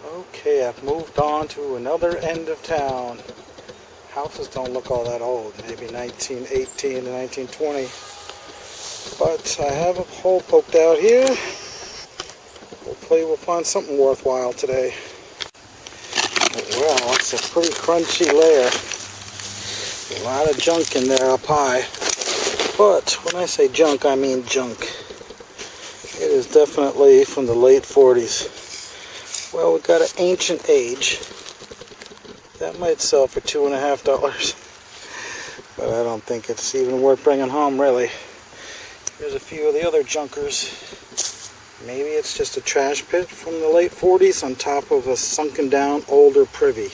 Okay, I've moved on to another end of town. Houses don't look all that old, maybe 1918 to 1920. But I have a hole poked out here. Hopefully we'll find something worthwhile today. Well, it's a pretty crunchy layer. A lot of junk in there up high. But when I say junk, I mean junk. It is definitely from the late 40s. Well, we got an ancient age. That might sell for $2.50. But I don't think it's even worth bringing home, really. There's a few of the other junkers. Maybe it's just a trash pit from the late 40s on top of a sunken down older Privy.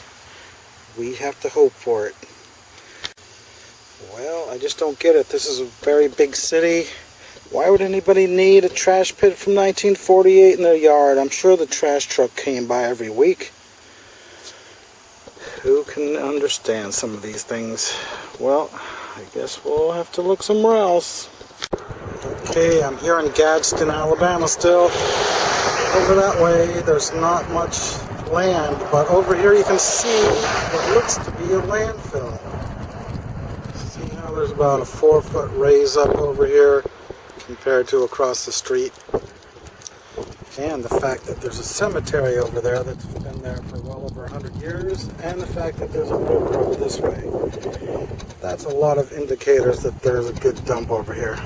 We have to hope for it. Well, I just don't get it. This is a very big city. Why would anybody need a trash pit from 1948 in their yard? I'm sure the trash truck came by every week. Who can understand some of these things? Well, I guess we'll have to look somewhere else. Okay, I'm here in Gadsden, Alabama still. Over that way, there's not much land, but over here you can see what looks to be a landfill. See how there's about a 4-foot raise up over here compared to across the street. And the fact that there's a cemetery over there that's been there for well over 100 years, and the fact that there's a river over this way. That's a lot of indicators that there's a good dump over here.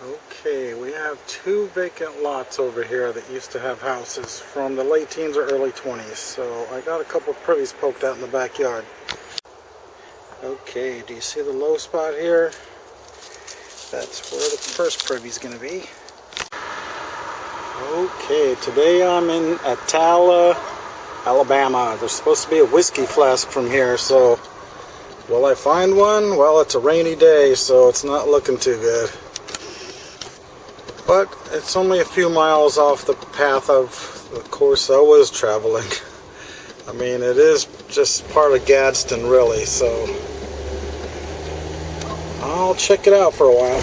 Okay, we have 2 vacant lots over here that used to have houses from the late teens or early 20s. So I got a couple of privies poked out in the backyard. Okay, do you see the low spot here? That's where the first privy's going to be. Okay, today I'm in Attalla, Alabama. There's supposed to be a whiskey flask from here, so will I find one? Well, it's a rainy day, so it's not looking too good. But it's only a few miles off the path of the course I was traveling. I mean, it is just part of Gadsden, really, so I'll check it out for a while.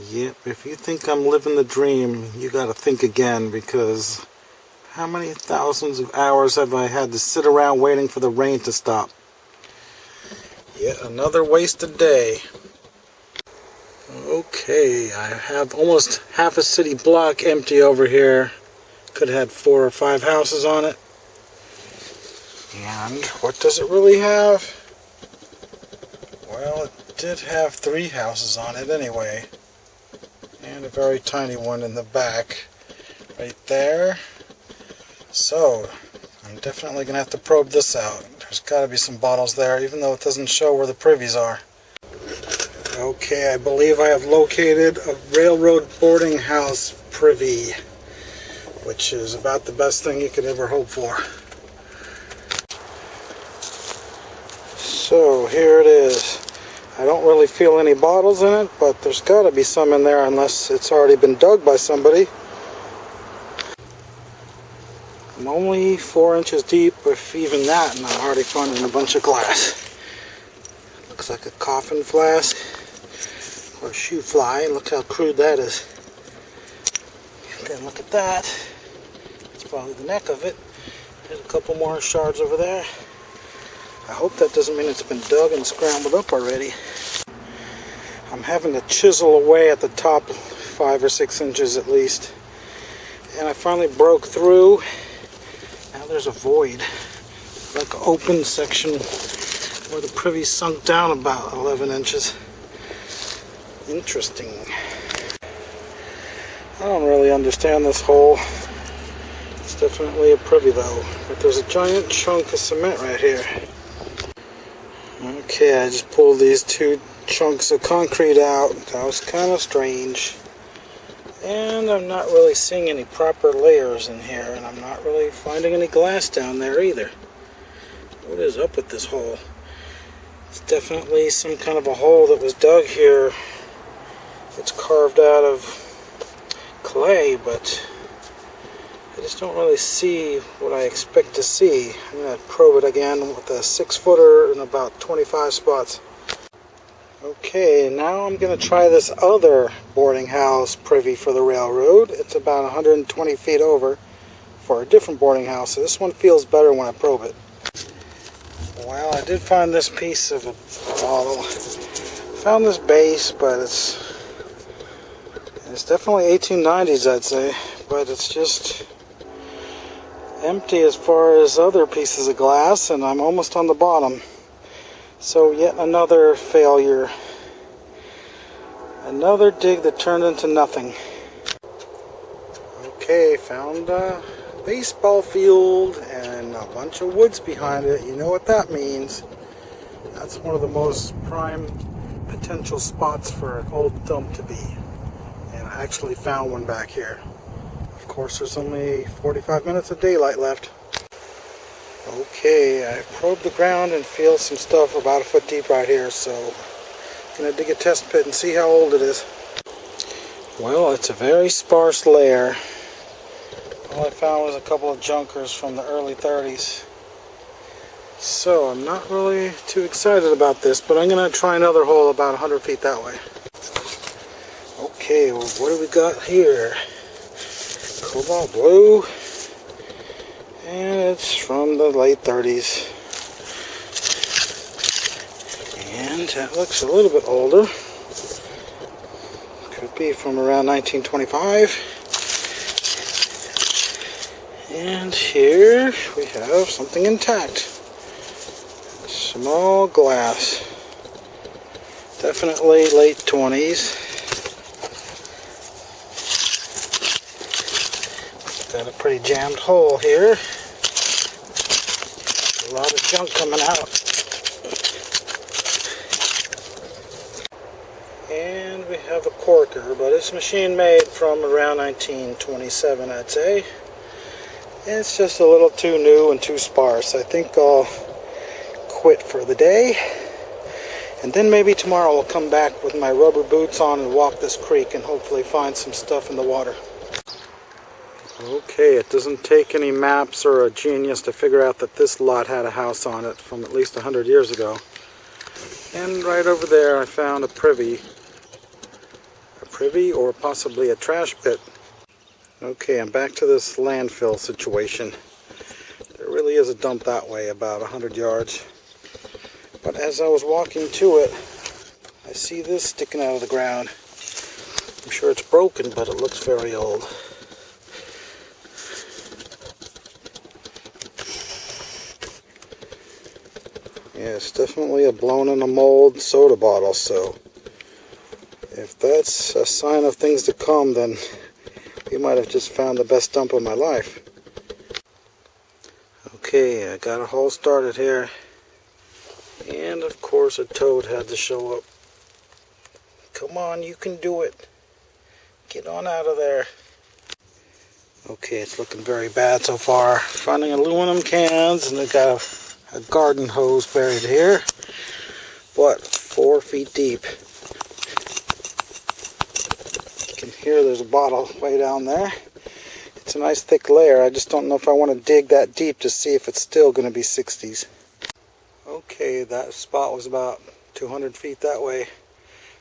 Yep, if you think I'm living the dream, you gotta think again, because how many thousands of hours have I had to sit around waiting for the rain to stop? Yet another wasted day. Okay, I have almost half a city block empty over here. Could have had 4 or 5 houses on it. And what does it really have? Well, it did have 3 houses on it anyway. And a very tiny one in the back, right there. So, I'm definitely going to have to probe this out. There's got to be some bottles there, even though it doesn't show where the privies are. Okay, I believe I have located a railroad boarding house privy, which is about the best thing you could ever hope for. So, here it is. I don't really feel any bottles in it, but there's got to be some in there unless it's already been dug by somebody. I'm only 4 inches deep, if even that, and I'm already finding a bunch of glass. Looks like a coffin flask or a shoe fly. Look how crude that is. Then look at that. That's probably the neck of it. There's a couple more shards over there. I hope that doesn't mean it's been dug and scrambled up already. I'm having to chisel away at the top 5 or 6 inches at least. And I finally broke through. Now there's a void, like an open section where the privy sunk down about 11 inches. Interesting. I don't really understand this hole. It's definitely a privy though. But there's a giant chunk of cement right here. Okay, I just pulled these 2 chunks of concrete out. That was kind of strange. And I'm not really seeing any proper layers in here, and I'm not really finding any glass down there either. What is up with this hole? It's definitely some kind of a hole that was dug here. It's carved out of clay, but I just don't really see what I expect to see. I'm going to probe it again with a 6-footer in about 25 spots. Okay, now I'm going to try this other boarding house privy for the railroad. It's about 120 feet over, for a different boarding house, so this one feels better when I probe it. Well, I did find this piece of a bottle. Found this base, but it's definitely 1890s, I'd say, but it's just empty as far as other pieces of glass, and I'm almost on the bottom. So yet another failure. Another dig that turned into nothing. Okay, found a baseball field and a bunch of woods behind it. You know what that means. That's one of the most prime potential spots for an old dump to be. And I actually found one back here. Of course, there's only 45 minutes of daylight left. Okay, I probed the ground and feel some stuff about a foot deep right here, so I'm gonna dig a test pit and see how old it is. Well, it's a very sparse layer. All I found was a couple of junkers from the early 30s. So I'm not really too excited about this, but I'm gonna try another hole about 100 feet that way. Okay, well, what do we got here? Cobalt blue. And it's from the late 30s. And that looks a little bit older. Could be from around 1925. And here we have something intact. Small glass. Definitely late 20s. Got a pretty jammed hole here. A lot of junk coming out. And we have a corker, but it's machine made from around 1927, I'd say. It's just a little too new and too sparse. I think I'll quit for the day. And then maybe tomorrow I'll come back with my rubber boots on and walk this creek and hopefully find some stuff in the water. Okay, it doesn't take any maps or a genius to figure out that this lot had a house on it from at least 100 years ago. And right over there I found a privy. A privy or possibly a trash pit. Okay, I'm back to this landfill situation. There really is a dump that way, about 100 yards. But as I was walking to it, I see this sticking out of the ground. I'm sure it's broken, but it looks very old. Yeah, it's definitely a blown in a mold soda bottle, so if that's a sign of things to come, then we might have just found the best dump of my life. Okay, I got a hole started here. And of course a toad had to show up. Come on, you can do it. Get on out of there. Okay, it's looking very bad so far. Finding aluminum cans, and they've got a garden hose buried here. But 4 feet deep. You can hear there's a bottle way down there. It's a nice thick layer. I just don't know if I want to dig that deep to see if it's still going to be 60s. Okay, that spot was about 200 feet that way.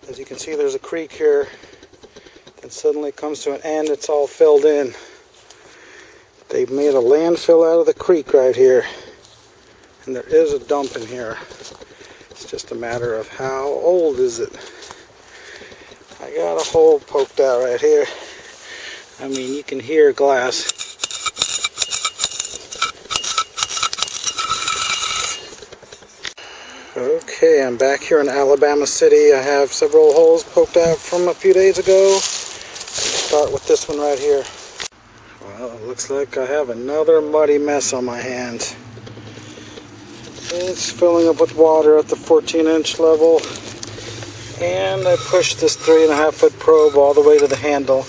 As you can see, there's a creek here. Then suddenly comes to an end. It's all filled in. They've made a landfill out of the creek right here. And there is a dump in here. It's just a matter of how old is it. I got a hole poked out right here. I mean, you can hear glass. Okay, I'm back here in Alabama City. I have several holes poked out from a few days ago. Let's start with this one right here. Well, it looks like I have another muddy mess on my hands. It's filling up with water at the 14-inch level. And I pushed this 3.5-foot probe all the way to the handle.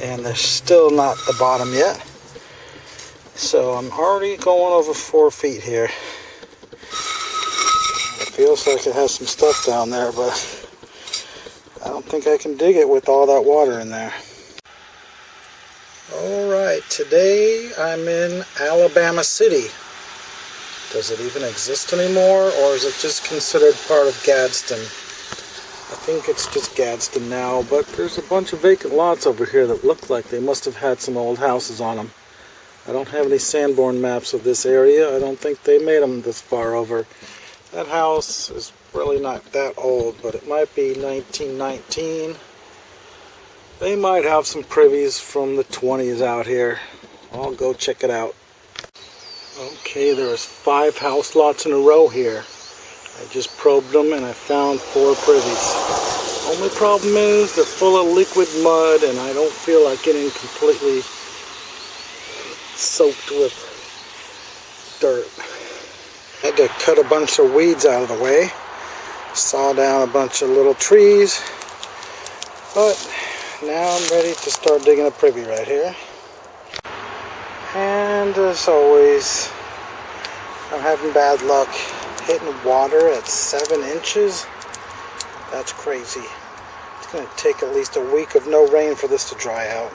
And there's still not the bottom yet. So I'm already going over 4 feet here. It feels like it has some stuff down there, but I don't think I can dig it with all that water in there. Alright, today I'm in Alabama City. Does it even exist anymore, or is it just considered part of Gadsden? I think it's just Gadsden now, but there's a bunch of vacant lots over here that look like they must have had some old houses on them. I don't have any Sanborn maps of this area. I don't think they made them this far over. That house is really not that old, but it might be 1919. They might have some privies from the 20s out here. I'll go check it out. Okay, there's 5 house lots in a row here. I just probed them and I found 4 privies. Only problem is they're full of liquid mud and I don't feel like getting completely soaked with dirt. I had to cut a bunch of weeds out of the way, saw down a bunch of little trees, but now I'm ready to start digging a privy right here. And as always, I'm having bad luck hitting water at 7 inches. That's crazy. It's going to take at least a week of no rain for this to dry out.